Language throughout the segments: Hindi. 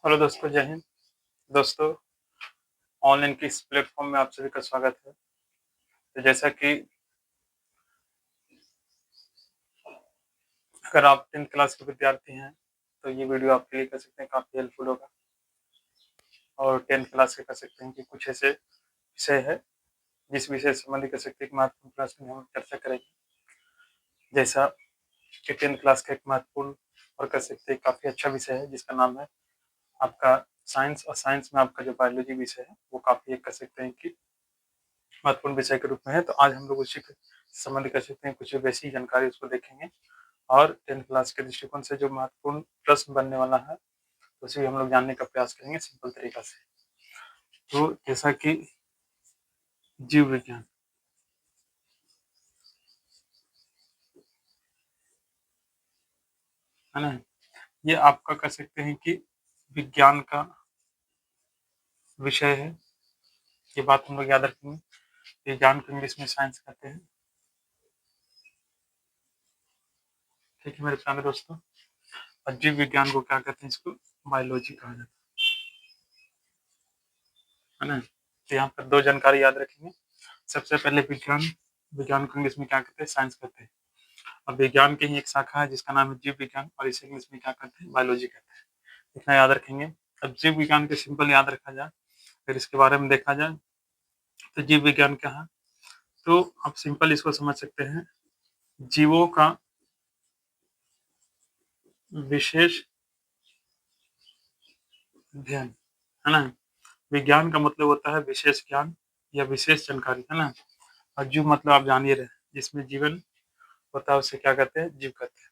हेलो दोस्तों, जय हिंद। दोस्तों, ऑनलाइन के इस प्लेटफ़ॉर्म में आप सभी का स्वागत है। तो जैसा कि अगर आप 10th क्लास के विद्यार्थी हैं, तो ये वीडियो आपके लिए कह सकते हैं काफ़ी हेल्पफुल होगा। और 10th क्लास के कह सकते हैं कि कुछ ऐसे विषय है, जिस विषय से संबंधित कह सकते हैं कि महत्वपूर्ण क्लास में हम चर्चा करेंगे। जैसा कि 10th क्लास का एक महत्वपूर्ण और कह सकते हैं काफ़ी अच्छा विषय है, जिसका नाम है आपका साइंस। और साइंस में आपका जो बायोलॉजी विषय है, वो काफ़ी एक कह सकते हैं कि महत्वपूर्ण विषय के रूप में है। तो आज हम लोग उसी के संबंधित कह सकते हैं कुछ बेसिक जानकारी उसको देखेंगे। और 10th क्लास के दृष्टिकोण से जो महत्वपूर्ण प्रश्न बनने वाला है, उसे हम लोग जानने का प्रयास करेंगे सिंपल तरीका से। तो जैसा कि जीव विज्ञान है ना, ये आपका कह सकते हैं कि विज्ञान का विषय है। ये बात हम लोग याद रखेंगे। विज्ञान को इंग्लिश में साइंस कहते हैं। ठीक है मेरे प्यारे दोस्तों। और जीव विज्ञान को क्या कहते हैं? इसको बायोलॉजी कहा जाता है ना। तो यहाँ पर दो जानकारी याद रखेंगे। सबसे पहले विज्ञान, विज्ञान को इंग्लिश में क्या कहते हैं? साइंस कहते हैं। और विज्ञान की ही एक शाखा है जिसका नाम है जीव विज्ञान, और इसे इंग्लिश में क्या कहते हैं? बायोलॉजी कहते हैं। इतना याद रखेंगे। अब जीव विज्ञान को सिंपल याद रखा जाए, अगर इसके बारे में देखा जाए, तो जीव विज्ञान क्या है? तो आप सिंपल इसको समझ सकते हैं, जीवों का विशेष अध्ययन, है ना। विज्ञान का मतलब होता है विशेष ज्ञान या विशेष जानकारी, है ना। और जीव मतलब आप जान ही रहे हैं, जिसमें जीवन होता है उसे क्या कहते हैं? जीव कहते हैं।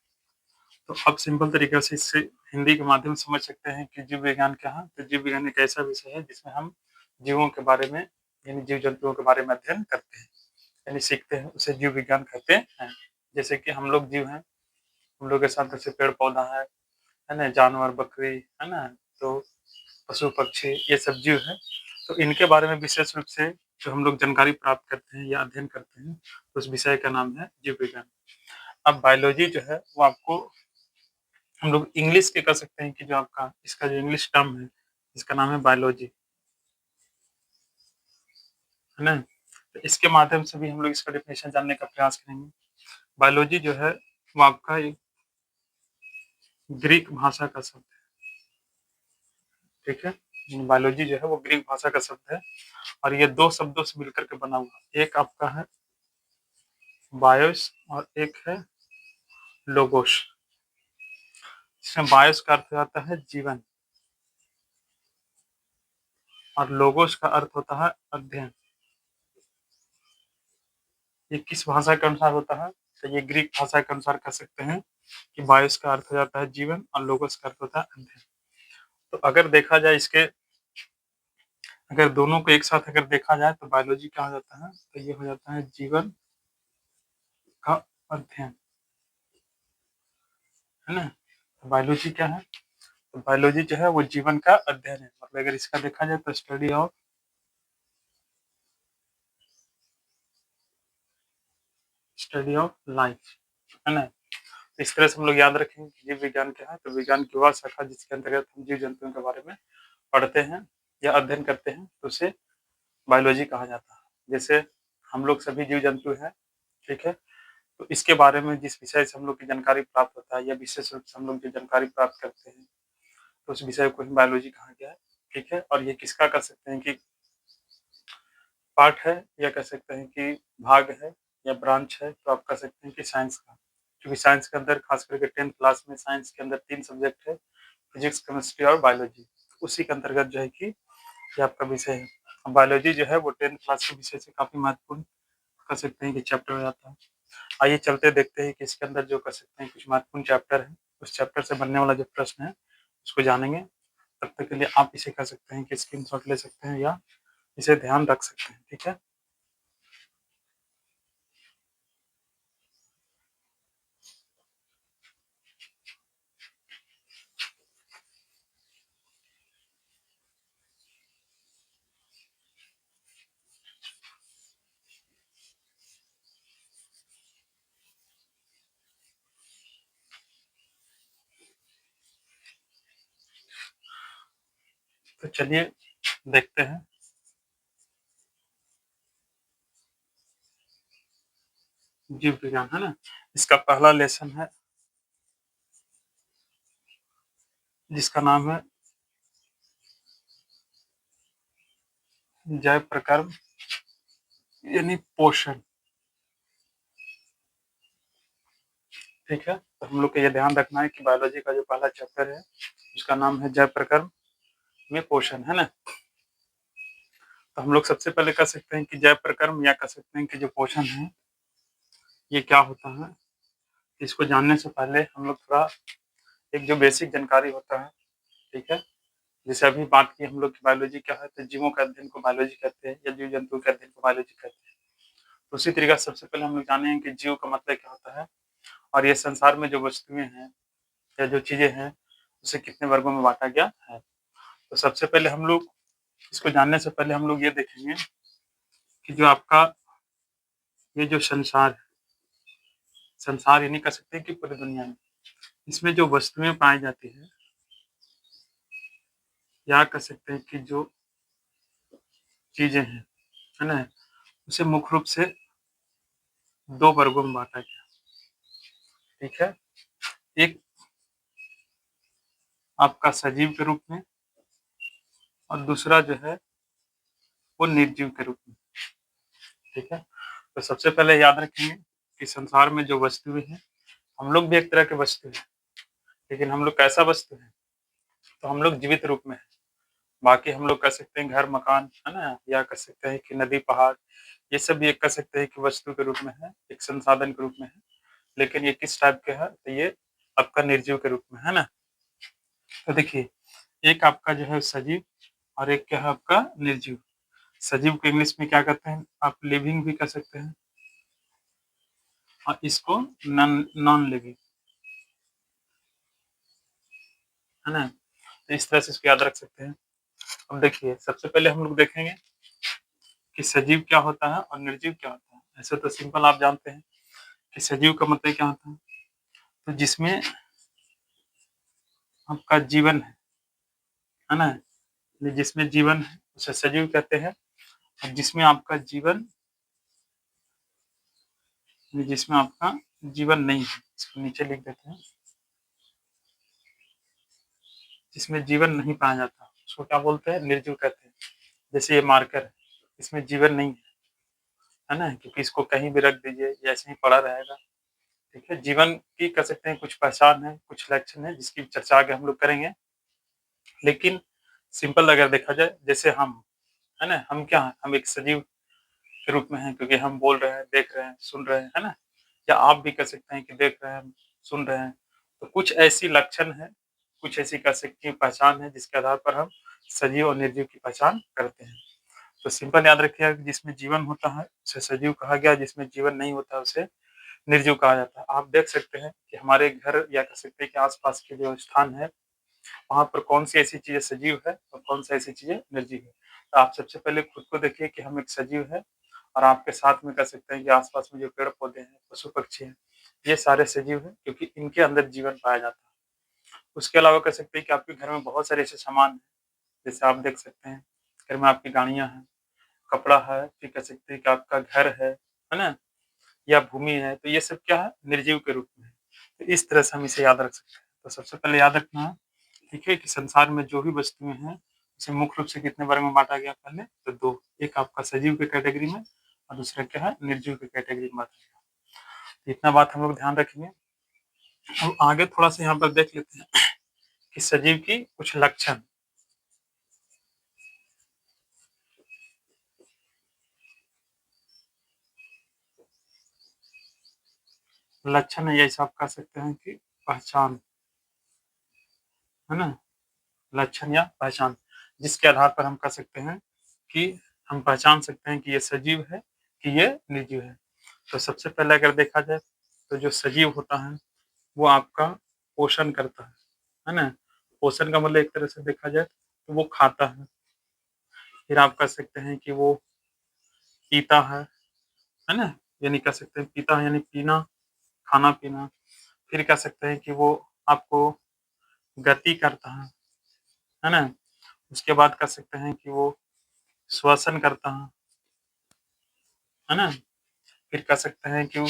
तो अब सिंपल तरीके से इससे हिंदी के माध्यम से समझ सकते हैं कि जीव विज्ञान क्या है। तो जीव विज्ञान एक ऐसा विषय है जिसमें हम जीवों के बारे में, यानी जीव जंतुओं के बारे में अध्ययन करते हैं, यानी सीखते हैं, उसे जीव विज्ञान कहते हैं। जैसे कि हम लोग जीव हैं, हम लोग के साथ जैसे पेड़ पौधा है ना, जानवर, बकरी, है ना, तो पशु पक्षी, ये सब जीव है। तो इनके बारे में विशेष रूप से जो हम लोग जानकारी प्राप्त करते हैं या अध्ययन करते हैं, तो उस विषय का नाम है जीव विज्ञान। अब बायोलॉजी जो है वो आपको हम लोग इंग्लिश के कह सकते हैं कि जो आपका इसका जो इंग्लिश टर्म है, इसका नाम है बायोलॉजी, है ना। तो इसके माध्यम से भी हम लोग इसका डेफिनेशन जानने का प्रयास करेंगे। बायोलॉजी जो है वो आपका एक ग्रीक भाषा का शब्द है। ठीक है, बायोलॉजी जो है वो ग्रीक भाषा का शब्द है, और ये दो शब्दों से मिलकर के बना हुआ है। एक आपका है बायोस और एक है लोगोस। इसमें बायोस का अर्थ आता है जीवन, और लोगोस का अर्थ होता है अध्ययन। ये किस भाषा के अनुसार होता है? तो ये ग्रीक भाषा के अनुसार कह सकते हैं कि बायोस का अर्थ हो जाता है जीवन और लोगोस का अर्थ होता है अध्ययन। तो अगर देखा जाए इसके, अगर दोनों को एक साथ अगर देखा जाए तो बायोलॉजी क्या हो जाता है? तो ये हो जाता है जीवन का अध्ययन, है ना। तो बायोलॉजी क्या है? तो बायोलॉजी जो है वो जीवन का अध्ययन है। मतलब अगर इसका देखा जाए तो स्टडी ऑफ लाइफ, है ना। तो इस तरह से हम लोग याद रखेंगे कि जीव विज्ञान क्या है। तो विज्ञान की वह शाखा जिसके अंतर्गत हम जीव जंतुओं के बारे में पढ़ते हैं या अध्ययन करते हैं, तो उसे बायोलॉजी कहा जाता है। जैसे हम लोग सभी जीव जंतु हैं, ठीक है। तो इसके बारे में जिस विषय से हम लोग की जानकारी प्राप्त होता है या विशेष रूप से हम लोग जो जानकारी प्राप्त करते हैं, तो उस विषय को ही बायोलॉजी कहा गया है। ठीक है, और ये किसका कह सकते हैं कि पार्ट है, या कह सकते हैं कि भाग है या ब्रांच है, तो आप कह सकते हैं कि साइंस का। क्योंकि साइंस के अंदर खास करके 10th क्लास में साइंस के अंदर 3 सब्जेक्ट है, फिजिक्स, केमिस्ट्री और बायोलॉजी। उसी के अंतर्गत जो है कि ये आपका विषय है। बायोलॉजी जो है वो 10th क्लास के विषय से काफ़ी महत्वपूर्ण कह सकते हैं कि चैप्टर हो जाता है। आइए चलते देखते हैं कि इसके अंदर जो कह सकते हैं कुछ महत्वपूर्ण चैप्टर है, उस चैप्टर से बनने वाला जो प्रश्न है उसको जानेंगे। तब तक के लिए आप इसे कह सकते हैं कि स्क्रीनशॉट ले सकते हैं या इसे ध्यान रख सकते हैं। ठीक है। तो चलिए देखते हैं। जीव विज्ञान, है ना? इसका पहला लेसन है जिसका नाम है जैव प्रकर्म यानी पोषण। ठीक है? तो हम लोग को ये ध्यान रखना है कि बायोलॉजी का जो पहला चैप्टर है उसका नाम है जैव प्रकर्म में पोषण, है ना? तो हम लोग सबसे पहले कह सकते हैं कि जैव प्रकर्म या कह सकते हैं कि जो पोषण है ये क्या होता है। इसको जानने से पहले हम लोग थोड़ा एक जो बेसिक जानकारी होता है, ठीक है? जैसे अभी बात की हम लोग की बायोलॉजी क्या है, तो जीवों के अध्ययन को बायोलॉजी कहते हैं या जीव जंतु के अध्ययन को बायोलॉजी कहते हैं। तो उसी तरीके से सबसे पहले हम लोग जाने कि जीव का मतलब क्या होता है और ये संसार में जो वस्तुएं हैं या जो चीजें हैं उसे कितने वर्गों में बांटा गया है। तो सबसे पहले हम लोग इसको जानने से पहले हम लोग ये देखेंगे कि जो आपका ये जो संसार ये नहीं कह सकते कि पूरी दुनिया में इसमें जो वस्तुएं पाई जाती है या कह सकते हैं कि जो चीजें हैं, है ना, उसे मुख्य रूप से दो वर्गों में बांटा गया। ठीक है? एक आपका सजीव के रूप में और दूसरा जो है वो निर्जीव के रूप में। ठीक है? तो सबसे पहले याद रखेंगे कि संसार में जो वस्तुएं हैं, हम लोग भी एक तरह के वस्तु हैं, लेकिन हम लोग कैसा वस्तु है, तो हम लोग जीवित रूप में है। बाकी हम लोग कह सकते हैं घर मकान, है ना, या कह सकते हैं कि नदी पहाड़, ये सब भी एक कह सकते हैं कि वस्तु के रूप में है, एक संसाधन के रूप में है। लेकिन ये किस टाइप के है, तो ये आपका निर्जीव के रूप में, है ना? तो देखिए, एक आपका जो है सजीव और एक क्या है आपका निर्जीव। सजीव को इंग्लिश में क्या कहते हैं, आप लिविंग भी कह सकते हैं और इसको नॉन नॉन लिविंग, है ना? तो इस तरह से इसको याद रख सकते हैं। अब देखिए, सबसे पहले हम लोग देखेंगे कि सजीव क्या होता है और निर्जीव क्या होता है। ऐसे तो सिंपल आप जानते हैं कि सजीव का मतलब क्या होता है, तो जिसमें आपका जीवन है ना, जिसमें जीवन है उसे सजीव कहते हैं। और जिसमें आपका जीवन नहीं है, इसको नीचे लिख देते हैं, जिसमें जीवन नहीं पाया जाता उसको क्या बोलते हैं, निर्जीव कहते हैं। जैसे ये मार्कर है, इसमें जीवन नहीं है ना, क्योंकि इसको कहीं भी रख दीजिए ये ऐसे ही पड़ा रहेगा। ठीक है? जीवन की कह सकते हैं कुछ पहचान है, कुछ लक्षण है जिसकी चर्चा आगे हम लोग करेंगे। लेकिन सिंपल अगर देखा जाए, जैसे हम, है ना, हम क्या हैं, हम एक सजीव के रूप में हैं क्योंकि हम बोल रहे हैं, देख रहे हैं, सुन रहे हैं, है ना? या आप भी कह सकते हैं कि देख रहे हैं, सुन रहे हैं। तो कुछ ऐसी लक्षण है, कुछ ऐसी कह सकते हैं पहचान है जिसके आधार पर हम सजीव और निर्जीव की पहचान करते हैं। तो सिंपल याद रखिएगा कि जिसमें जीवन होता है उसे सजीव कहा गया, जिसमें जीवन नहीं होता है उसे निर्जीव कहा जाता है। आप देख सकते हैं कि हमारे घर या कह सकते हैं कि आस-पास के जो स्थान है, वहाँ पर कौन-सी ऐसी चीज़ें सजीव है और कौन-सी ऐसी चीज़ें निर्जीव है। तो आप सबसे पहले खुद को देखिए कि हम एक सजीव है और आपके साथ में कह सकते हैं कि आस-पास में जो पेड़-पौधे हैं, पशु-पक्षी हैं, ये सारे सजीव हैं क्योंकि इनके अंदर जीवन पाया जाता है। उसके अलावा कह सकते हैं कि आपके घर में बहुत सारे ऐसे सामान हैं, जैसे आप देख सकते हैं, घर में आपकी गाड़ियाँ हैं, कपड़ा है, फिर कह सकते हैं कि आपका घर है ना? या भूमि है, तो ये सब क्या है, निर्जीव के रूप में है। तो इस तरह से हम इसे याद रख सकते हैं। तो सबसे पहले याद रखना है, ठीक है, कि संसार में जो भी वस्तुएँ हैं, उसे मुख्य रूप से कितने वर्ग में बाँटा गया पहले? तो 2, एक आपका सजीव के कैटेगरी में और दूसरा क्या है, निर्जीव के कैटेगरी में बाँटा गया। तो इतना बात हम लोग ध्यान रखेंगे। अब आगे थोड़ा-सा यहाँ पर देख लेते हैं कि सजीव की कुछ लक्षण। लक्षण है, जैसे आप कह सकते हैं कि पहचान, है ना? लक्षण या पहचान, जिसके आधार पर हम कह सकते हैं कि हम पहचान सकते हैं कि ये सजीव है, कि ये निर्जीव है। तो सबसे पहले अगर देखा जाए, तो जो सजीव होता है, वो आपका पोषण करता है ना? पोषण का मतलब एक तरह से देखा जाए, तो वो खाता है। फिर आप कह सकते हैं कि वो पीता है ना? यानी कह सकते हैं पीता है यानी पीना, खाना-पीना। फिर कह सकते हैं कि वो आपको गति करता है ना? उसके बाद कह सकते हैं कि वो श्वसन करता है ना? फिर कह सकते हैं कि वो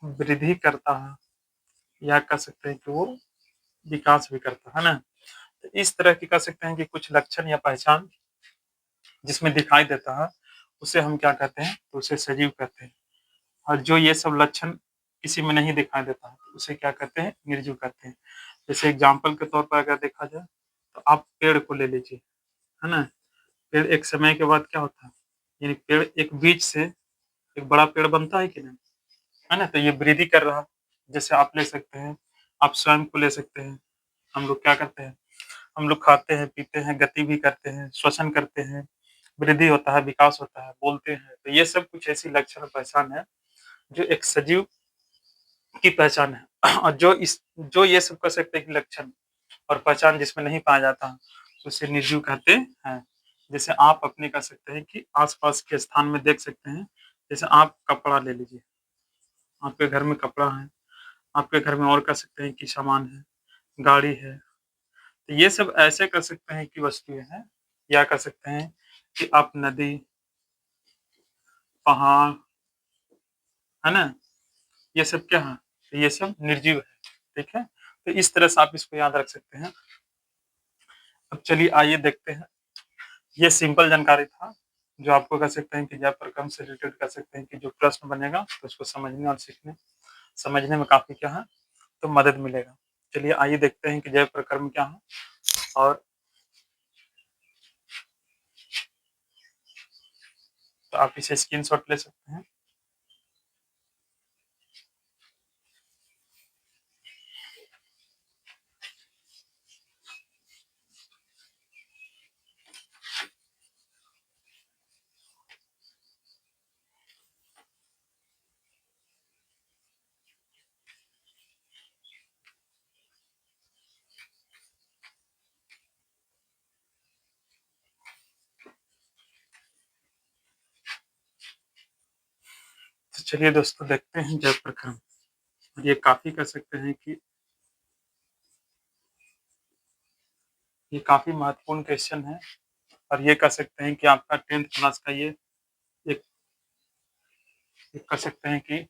वृद्धि करता है, या कह सकते हैं कि वो विकास भी करता है ना? तो इस तरह की कह सकते हैं कि कुछ लक्षण या पहचान जिसमें दिखाई देता है, उसे हम क्या कहते हैं? तो उसे सजीव कहते हैं। और जो ये सब लक्षण किसी में नहीं दिखाई देता है, तो उसे क्या कहते हैं? निर्जीव कहते हैं। जैसे एग्जाम्पल के तौर पर अगर देखा जाए, तो आप पेड़ को ले लीजिए, है ना? पेड़ एक समय के बाद क्या होता है? यानी पेड़ एक बीज से एक बड़ा पेड़ बनता है कि नहीं? है ना? तो ये वृद्धि कर रहा है। जैसे आप ले सकते हैं, आप स्वयं को ले सकते हैं। हम लोग क्या करते हैं? हम लोग खाते हैं, पीते हैं, गति भी करते हैं, श्वसन करते हैं, वृद्धि होता है, विकास होता है, बोलते हैं। तो ये सब कुछ ऐसी लक्षण और पहचान है, जो एक सजीव की पहचान है। और जो ये सब कह सकते हैं कि लक्षण और पहचान जिसमें नहीं पाया जाता, तो उसे निर्जीव कहते हैं। जैसे आप अपने कह सकते हैं कि आस-पास के स्थान में देख सकते हैं, जैसे आप कपड़ा ले लीजिए, आपके घर में कपड़ा है, आपके घर में और कह सकते हैं कि सामान है, गाड़ी है। तो ये सब ऐसे कह सकते हैं कि वस्तुएँ हैं, या कह सकते हैं कि आप नदी, पहाड़, है ना? ये सब क्या है? तो ये सब निर्जीव है, ठीक है? तो इस तरह से आप इसको याद रख सकते हैं। अब चलिए आइए देखते हैं। ये सिंपल जानकारी था, जो आपको कह सकते हैं कि जय प्रकरण से रिलेटेड कह सकते हैं कि जो प्रश्न बनेगा, तो उसको समझने और समझने में काफ़ी क्या है, तो मदद मिलेगा। चलिए आइए देखते हैं कि जय प्रकरण क्या है, और तो आप इसे स्क्रीनशॉट ले सकते हैं। तो चलिए दोस्तों देखते हैं जय प्रकरण। और ये काफ़ी कह सकते हैं कि ये काफ़ी महत्वपूर्ण क्वेश्चन है, और ये कह सकते हैं कि आपका 10th क्लास का ये एक एक कह सकते हैं कि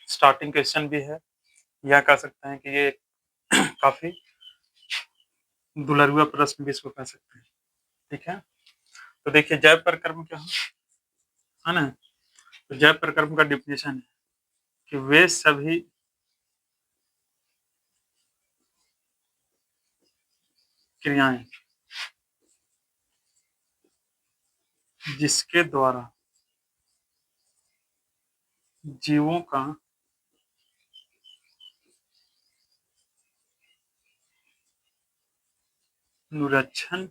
स्टार्टिंग क्वेश्चन भी है, या कह सकते हैं कि ये काफ़ी दुलरुआ प्रश्न भी इसको कह सकते हैं, ठीक है? तो देखिए जय प्रकरण क्या है ना? तो जय प्रकरण का डेफिनेशन है कि वे सभी क्रियाएँ जिसके द्वारा जीवों का अनुरक्षण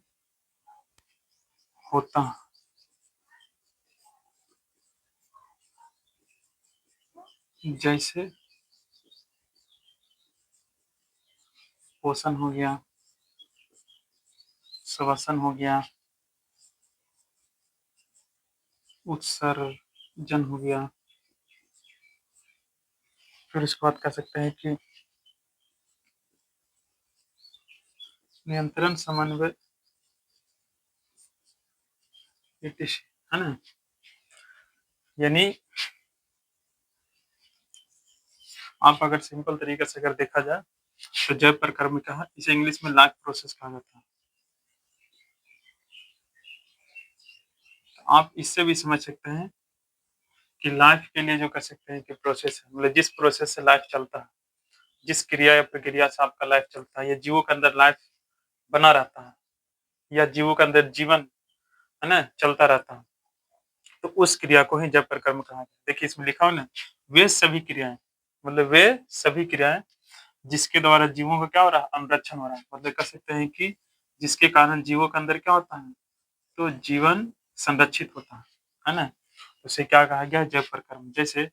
होता है, जैसे पोषण हो गया, श्वसन हो गया, उत्सर्जन हो गया, फिर उसके बाद कह सकते हैं कि नियंत्रण, समन्वय, ईटीसी, है ना? यानी आप अगर सिंपल तरीके से अगर देखा जाए, तो जय प्रकरण में क्या है, इसे इंग्लिश में लाइफ प्रोसेस कहा जाता है। तो आप इससे भी समझ सकते हैं कि लाइफ के लिए जो कह सकते हैं कि प्रोसेस है, मतलब जिस प्रोसेस से लाइफ चलता है, जिस क्रिया या प्रक्रिया से आपका लाइफ चलता है, या जीवों के अंदर लाइफ बना रहता है, या जीवों के अंदर जीवन, है ना, चलता रहता है, तो उस क्रिया को ही जब प्रकर्म कहा गया। देखिए इसमें लिखा हो ना, वे सभी क्रियाएं, मतलब वे सभी क्रियाएं जिसके द्वारा जीवों का क्या हो रहा है, अनुरक्षण हो रहा है, मतलब कह सकते हैं कि जिसके कारण जीवों के अंदर क्या होता है, तो जीवन संरक्षित होता है ना? उसे क्या कहा गया, जब प्रकर्म। जैसे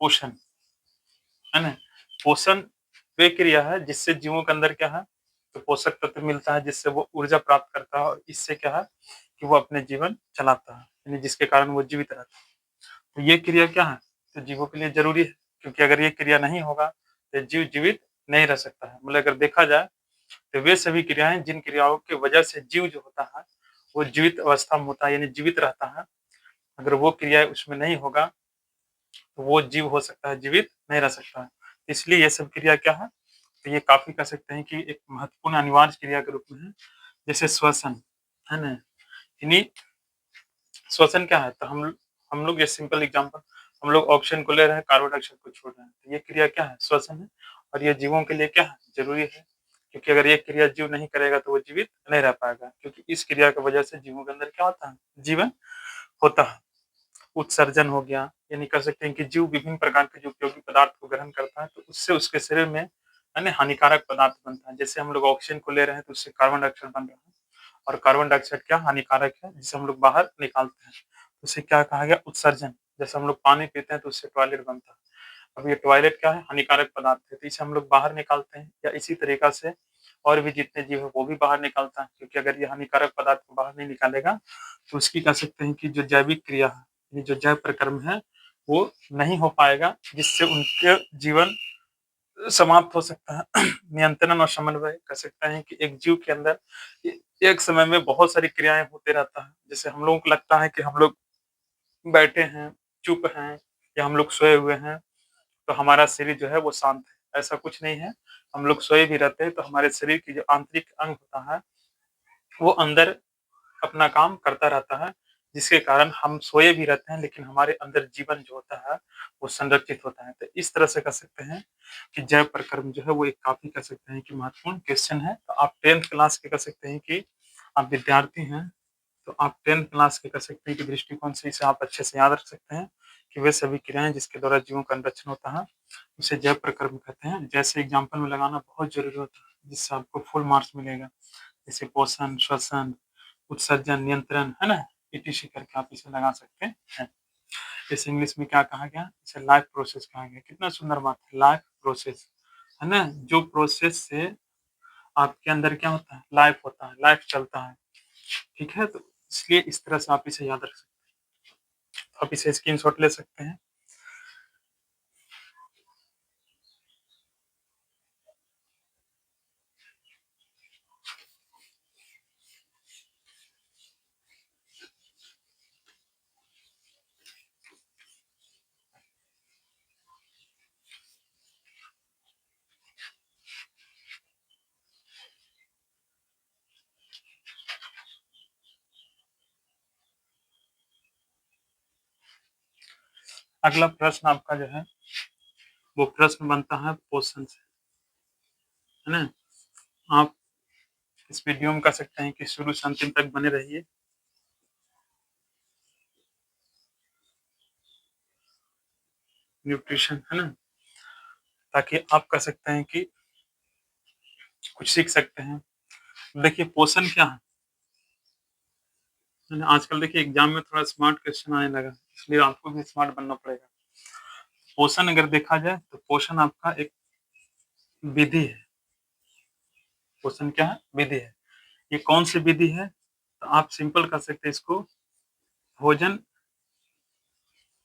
पोषण, है ना? पोषण वे क्रिया है जिससे जीवों के अंदर क्या है, तो पोषक तत्व मिलता है, जिससे वो ऊर्जा प्राप्त करता है, और इससे क्या है कि वो अपने जीवन चलाता है, यानी जिसके कारण वो जीवित रहता है। तो ये क्रिया क्या है, तो जीवों के लिए ज़रूरी है, क्योंकि अगर ये क्रिया नहीं होगा, तो जीव जीवित नहीं रह सकता है। मतलब अगर देखा जाए तो वे सभी क्रियाएँ जिन क्रियाओं की वजह से जीव जो होता है, वो जीवित अवस्था में होता है यानी जीवित रहता है। अगर वो क्रियाएँ उसमें नहीं होगा, तो वो जीव हो सकता है, जीवित नहीं रह सकता है। इसलिए ये सब क्रिया क्या है, तो ये काफ़ी कह सकते हैं कि एक महत्वपूर्ण अनिवार्य क्रिया के रूप में है। जैसे श्वसन, है ना? इन्हीं श्वसन क्या है? तो हम लोग ये सिंपल एग्ज़ाम्पल हम लोग ऑक्सीजन को ले रहे हैं, कार्बन डाइऑक्साइड को छोड़ रहे हैं। तो ये क्रिया क्या है? श्वसन है और ये जीवों के लिए क्या है? ज़रूरी है। क्योंकि अगर ये क्रिया जीव नहीं करेगा तो वो जीवित नहीं रह पाएगा। क्योंकि इस क्रिया की वजह से जीवों के अंदर क्या होता है? जीवन होता है। उत्सर्जन हो गया, यानी कह सकते हैं कि जीव विभिन्न प्रकार के जो उपयोगी पदार्थ को ग्रहण करता है, तो उससे उसके शरीर में यानी हानिकारक पदार्थ बनता है। जैसे हम लोग ऑक्सीजन को ले रहे हैं, तो उससे कार्बन डाइऑक्साइड बन रहा है और कार्बन डाइऑक्साइड क्या हानिकारक है, जिसे हम लोग बाहर निकालते हैं। तो उसे क्या कहा गया? उत्सर्जन। जैसे हम लोग पानी पीते हैं, तो उससे टॉयलेट बनता है। अब ये टॉयलेट क्या है? हानिकारक पदार्थ है, तो इसे हम लोग बाहर निकालते हैं या इसी तरीका से और भी जितने जीव हैं, वो भी बाहर निकालता है। क्योंकि अगर ये हानिकारक पदार्थ को बाहर नहीं निकालेगा, तो उसकी कह सकते हैं कि जो जैविक क्रिया है, ये जो जैव प्रक्रम है, वो नहीं हो पाएगा, जिससे उनके जीवन समाप्त हो सकता है। नियंत्रण और समन्वय कह सकते हैं कि एक जीव के अंदर एक समय में बहुत सारी क्रियाएँ होते रहता है। जैसे हम लोगों को लगता है कि हम लोग बैठे हैं, चुप हैं या हम लोग सोए हुए हैं, तो हमारा शरीर जो है वो शांत है। ऐसा कुछ नहीं है। हम लोग सोए भी रहते हैं, तो हमारे शरीर की जो आंतरिक अंग होता है, वो अंदर अपना काम करता रहता है, जिसके कारण हम सोए भी रहते हैं, लेकिन हमारे अंदर जीवन जो होता है, वो संरक्षित होता है। तो इस तरह से कह सकते हैं कि जैव प्रक्रम जो है, वो एक काफ़ी कह सकते हैं कि महत्वपूर्ण क्वेश्चन है। तो आप 10th क्लास के कह सकते हैं कि आप विद्यार्थी हैं, तो आप 10th क्लास के कह सकते हैं कि दृष्टिकोण से इसे आप अच्छे से याद रख सकते हैं कि वे सभी क्रियाएँ जिसके द्वारा जीवों का संरक्षण होता है, उसे जैव प्रक्रम कहते हैं। जैसे एग्ज़ाम्पल में लगाना बहुत ज़रूरी होता है, जिससे आपको फुल मार्क्स मिलेगा। जैसे पोषण, श्वसन, उत्सर्जन, नियंत्रण, है ना? ईटीसी करके आप इसे लगा सकते हैं। जैसे इंग्लिश में क्या कहा गया? इसे लाइफ प्रोसेस कहा गया। कितना सुंदर बात है, लाइफ प्रोसेस, है ना? जो प्रोसेस से आपके अंदर क्या होता है? लाइफ होता है, लाइफ चलता है, ठीक है? तो इसलिए इस तरह से आप इसे याद रख सकते हैं। आप इसे स्क्रीनशॉट ले सकते हैं। अगला प्रश्न आपका जो है, वो प्रश्न बनता है पोषण से, है ना? आप इस वीडियो में कह सकते हैं कि शुरू से अंतिम तक बने रहिए। न्यूट्रिशन, है ना? ताकि आप कह सकते हैं कि कुछ सीख सकते हैं। देखिए पोषण क्या है ना? आजकल देखिए एग्ज़ाम में थोड़ा स्मार्ट क्वेश्चन आने लगा, इसलिए आपको भी स्मार्ट बनना पड़ेगा। पोषण अगर देखा जाए, तो पोषण आपका एक विधि है। पोषण क्या है? विधि है। ये कौन-सी विधि है? तो आप सिंपल कर सकते हैं इसको, भोजन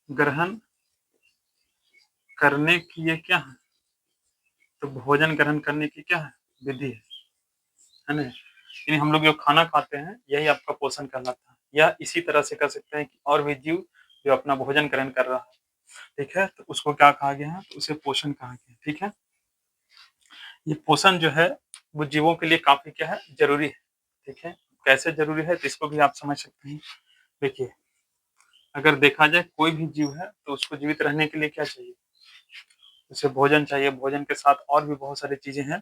ग्रहण करने की ये क्या है? तो भोजन ग्रहण करने की क्या है? विधि है ना? यानी हम लोग जो खाना खाते हैं, यही आपका पोषण कहलाता है। या इसी तरह से कह सकते हैं कि और भी जीव जो अपना भोजन ग्रहण कर रहा है, ठीक है? तो उसको क्या कहा गया है? तो उसे पोषण कहा गया है, ठीक है? ये पोषण जो है, वो जीवों के लिए काफ़ी क्या है? ज़रूरी है, ठीक है? कैसे ज़रूरी है? तो इसको भी आप समझ सकते हैं। देखिए, अगर देखा जाए कोई भी जीव है, तो उसको जीवित रहने के लिए क्या चाहिए? उसे भोजन चाहिए, भोजन के साथ और भी बहुत सारी चीज़ें हैं,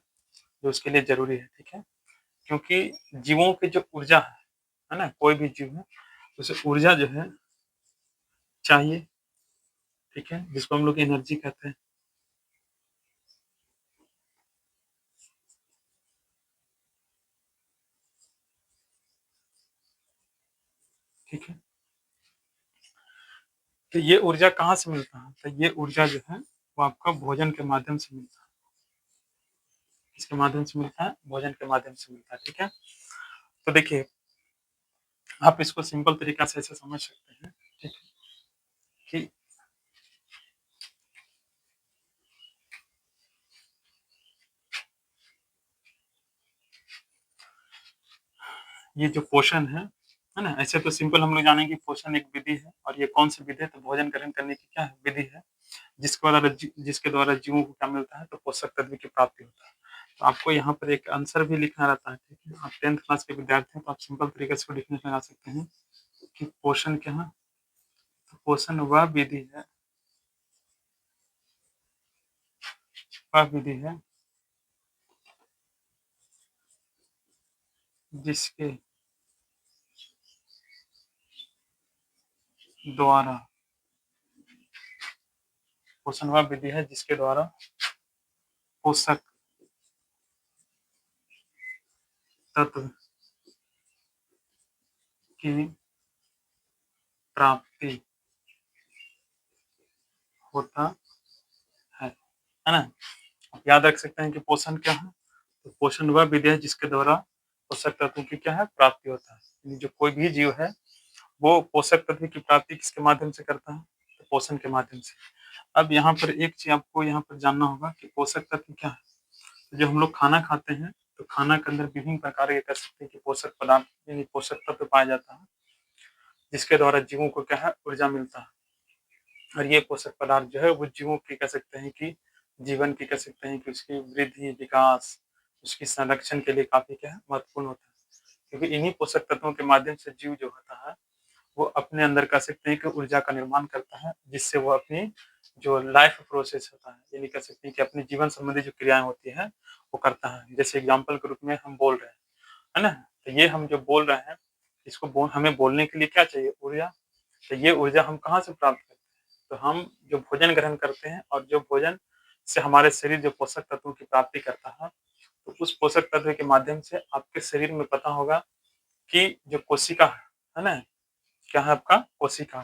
जो उसके लिए ज़रूरी है, ठीक है? क्योंकि जीवों की जो ऊर्जा है ना? कोई भी जीव है, उसे ऊर्जा जो है चाहिए, ठीक है? जिसको हम लोग एनर्जी कहते हैं, ठीक है? तो ये ऊर्जा कहाँ से मिलता है? तो ये ऊर्जा जो है, वो आपका भोजन के माध्यम से मिलता है। किसके माध्यम से मिलता है? भोजन के माध्यम से मिलता है, ठीक है? तो देखिए, आप इसको सिंपल तरीका से ऐसे समझ सकते हैं, ठीक है? कि ये जो पोषण है ना? ऐसे तो सिंपल हम लोग जानेंगे कि पोषण एक विधि है और ये कौन-सी विधि है? तो भोजन ग्रहण करने की क्या है? विधि है, जिसके द्वारा जीवों को क्या मिलता है? तो पोषक तत्व की प्राप्ति होता है। तो आपको यहाँ पर एक आंसर भी लिखना रहता है, ठीक है? आप 10th क्लास के विद्यार्थी हैं, तो आप सिंपल तरीके से लिखने लगा सकते हैं कि पोषण क्या है? तो पोषण वह विधि है, वह विधि है जिसके द्वारा पोषण वह विधि है जिसके द्वारा पोषक तत्व की प्राप्ति होता है ना? आप याद रख सकते हैं कि पोषण क्या है? तो पोषण वह विधि है जिसके द्वारा पोषक तत्वों की क्या है? प्राप्ति होता है। यानी जो कोई भी जीव है, वो पोषक तत्व की प्राप्ति किसके माध्यम से करता है? तो पोषण के माध्यम से। अब यहाँ पर एक चीज़ आपको यहाँ पर जानना होगा कि पोषक तत्व क्या है? तो जो हम लोग खाना खाते हैं, तो खाना के अंदर विभिन्न प्रकार के कह सकते हैं कि पोषक पदार्थ यानी पोषक तत्व पाया जाता है, जिसके द्वारा जीवों को क्या है? ऊर्जा मिलता है। और ये पोषक पदार्थ जो है वो जीवों की कह सकते हैं कि जीवन की कह सकते हैं कि उसकी वृद्धि, विकास, उसकी संरक्षण के लिए काफ़ी क्या है? महत्वपूर्ण होता है। क्योंकि इन्हीं पोषक तत्वों के माध्यम से जीव जो होता है, वो अपने अंदर कह सकते हैं कि ऊर्जा का निर्माण करता है, जिससे वो अपनी जो लाइफ प्रोसेस होता है, यानी कह सकते हैं कि अपने जीवन संबंधी जो क्रियाएँ होती हैं, वो करता है। जैसे एग्ज़ाम्पल के रूप में हम बोल रहे हैं, है ना? तो ये हम जो बोल रहे हैं, इसको हमें बोलने के लिए क्या चाहिए? ऊर्जा। तो ये ऊर्जा हम कहाँ से प्राप्त करते हैं? तो हम जो भोजन ग्रहण करते हैं और जो भोजन से हमारे शरीर जो पोषक तत्वों की प्राप्ति करता है, तो उस पोषक तत्व के माध्यम से आपके शरीर में पता होगा कि जो कोशिका है ना? क्या है आपका? कोशिका।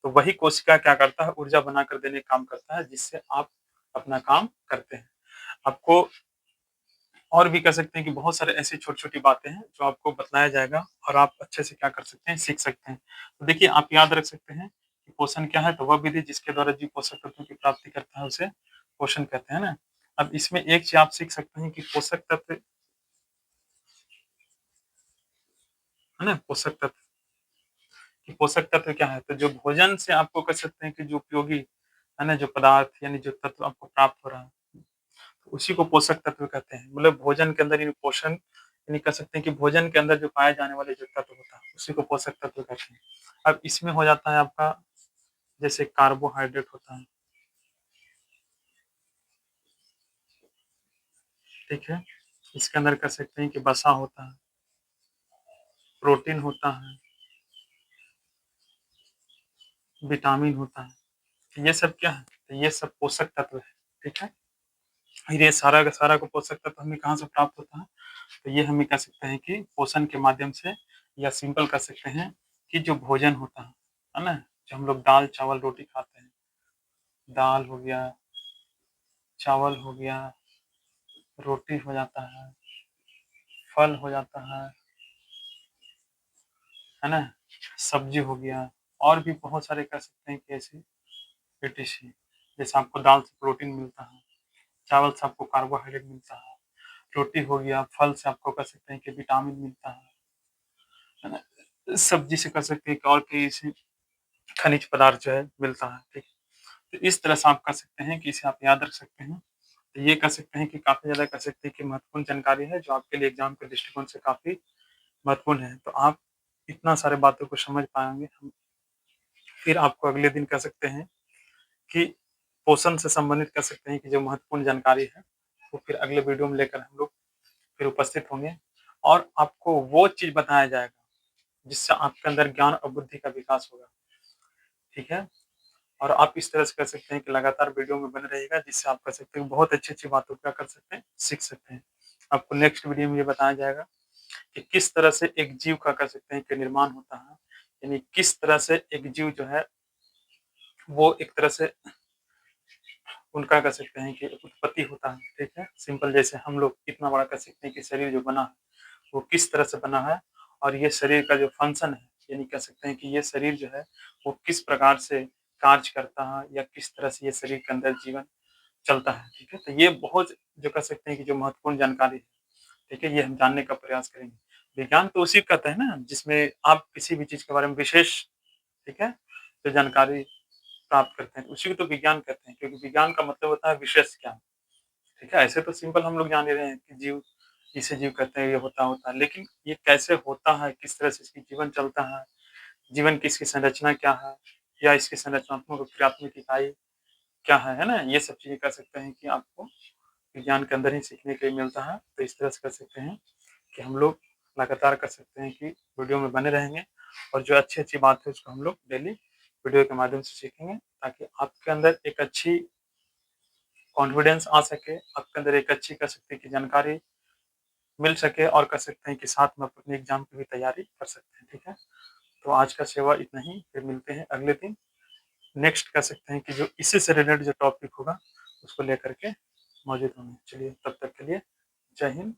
तो वही कोशिका क्या करता है? ऊर्जा बनाकर देने का काम करता है, जिससे आप अपना काम करते हैं। आपको और भी कह सकते हैं कि बहुत सारे ऐसी छोटी-छोटी बातें हैं, जो आपको बतलाया जाएगा और आप अच्छे से क्या कर सकते हैं? सीख सकते हैं। तो देखिए, आप याद रख सकते हैं कि पोषण क्या है? तो वह विधि जिसके द्वारा जीव पोषक तत्वों की प्राप्ति करता है, उसे पोषण कहते हैं ना? अब इसमें एक चीज़ आप सीख सकते हैं कि पोषक तत्व है ना? पोषक तत्व क्या है? तो जो भोजन से आपको कह सकते हैं कि जो उपयोगी है ना, जो पदार्थ यानी जो तत्व आपको प्राप्त हो रहा है, तो उसी को पोषक तत्व कहते हैं। मतलब भोजन के अंदर यानी पोषण यानी कह सकते हैं कि भोजन के अंदर जो पाए जाने वाले जो तत्व होता है, उसी को पोषक तत्व कहते हैं। अब इसमें हो जाता है आपका जैसे कार्बोहाइड्रेट होता है, ठीक है? इसके अंदर कह सकते हैं कि वसा होता है, प्रोटीन होता है, विटामिन होता है। तो ये सब क्या है? तो ये सब पोषक तत्व है, ठीक है? और ये सारा का सारा को पोषक तत्व हमें कहाँ से प्राप्त होता है? तो ये हमें कह सकते हैं कि पोषण के माध्यम से या सिंपल कह सकते हैं कि जो भोजन होता है ना? जो हम लोग दाल, चावल, रोटी खाते हैं, दाल हो गया, चावल हो गया, रोटी हो जाता है, फल हो जाता है ना? सब्जी हो गया और भी बहुत सारे कह सकते हैं कि ऐसे पेटिस ही जैसे आपको दाल से प्रोटीन मिलता है, चावल से आपको कार्बोहाइड्रेट मिलता है, रोटी हो गया, फल से आपको कह सकते हैं कि विटामिन मिलता है ना? सब्जी से कह सकते हैं कि और कई ऐसे खनिज पदार्थ जो है मिलता है, ठीक है? तो इस तरह से आप कह सकते हैं कि इसे आप याद रख सकते हैं। तो ये कह सकते हैं कि काफ़ी ज़्यादा कह सकते हैं कि महत्वपूर्ण जानकारी है, जो आपके लिए एग्ज़ाम के दृष्टिकोण से काफ़ी महत्वपूर्ण है। तो आप इतना सारे बातों को समझ पाएँगे, हम फिर आपको अगले दिन कह सकते हैं कि पोषण से संबंधित कह सकते हैं कि जो महत्वपूर्ण जानकारी है, वो फिर अगले वीडियो में लेकर हम लोग फिर उपस्थित होंगे और आपको वो चीज़ बताया जाएगा, जिससे आपके अंदर ज्ञान और बुद्धि का विकास होगा, ठीक है? और आप इस तरह से कर सकते हैं कि लगातार वीडियो में बने रहिएगा, जिससे आप कर सकते हैं बहुत अच्छी-अच्छी बातों को क्या कर सकते हैं, सीख सकते हैं। आपको नेक्स्ट वीडियो में ये बताया जाएगा कि किस तरह से एक जीव का कह सकते हैं कि निर्माण होता है, यानी किस तरह से एक जीव जो है, वो एक तरह से उनका कह सकते हैं कि उत्पत्ति होता है, ठीक है? सिंपल जैसे हम लोग इतना बड़ा कह सकते हैं कि शरीर जो बना है, वो किस तरह से बना है और ये शरीर का जो फंक्शन है, यानी कह सकते हैं कि ये शरीर जो है, वो किस प्रकार से कार्य करता है या किस तरह से ये शरीर के अंदर जीवन चलता है, ठीक है? तो ये बहुत जो कह सकते हैं कि जो महत्वपूर्ण जानकारी है, ठीक है? ये हम जानने का प्रयास करेंगे। विज्ञान तो उसी को कहते हैं ना जिसमें आप किसी भी चीज़ के बारे में विशेष, ठीक है, जो जानकारी प्राप्त करते हैं, उसी को तो विज्ञान कहते हैं क्योंकि विज्ञान का मतलब होता है विशेष ज्ञान, ठीक है? ऐसे तो सिंपल हम लोग जान ही रहे हैं कि जीव, इसे जीव कहते हैं, ये होता है, लेकिन ये कैसे होता है, किस तरह से इसकी जीवन चलता है, जीवन की इसकी संरचना क्या है, या इसकी संरचनात्मक और क्रियात्मक इकाई क्या है ना? ये सब चीज़ें कह सकते हैं कि आपको विज्ञान के अंदर ही सीखने के लिए मिलता है। तो इस तरह से कर सकते हैं कि हम लोग लगातार कर सकते हैं कि वीडियो में बने रहेंगे और जो अच्छी-अच्छी बात है उसको हम लोग डेली वीडियो के माध्यम से सीखेंगे ताकि आपके अंदर एक अच्छी कॉन्फिडेंस आ सके, आपके अंदर एक अच्छी कह सकते हैं कि जानकारी मिल सके और कह सकते हैं कि साथ में अपने एग्ज़ाम की भी तैयारी कर सकते हैं, ठीक है? तो आज का सेवा इतना ही, फिर मिलते हैं अगले दिन। नेक्स्ट कह सकते हैं कि जो इसी से रिलेटेड जो टॉपिक होगा, उसको लेकर के मौजूद होंगे। चलिए तब तक के लिए जय हिंद।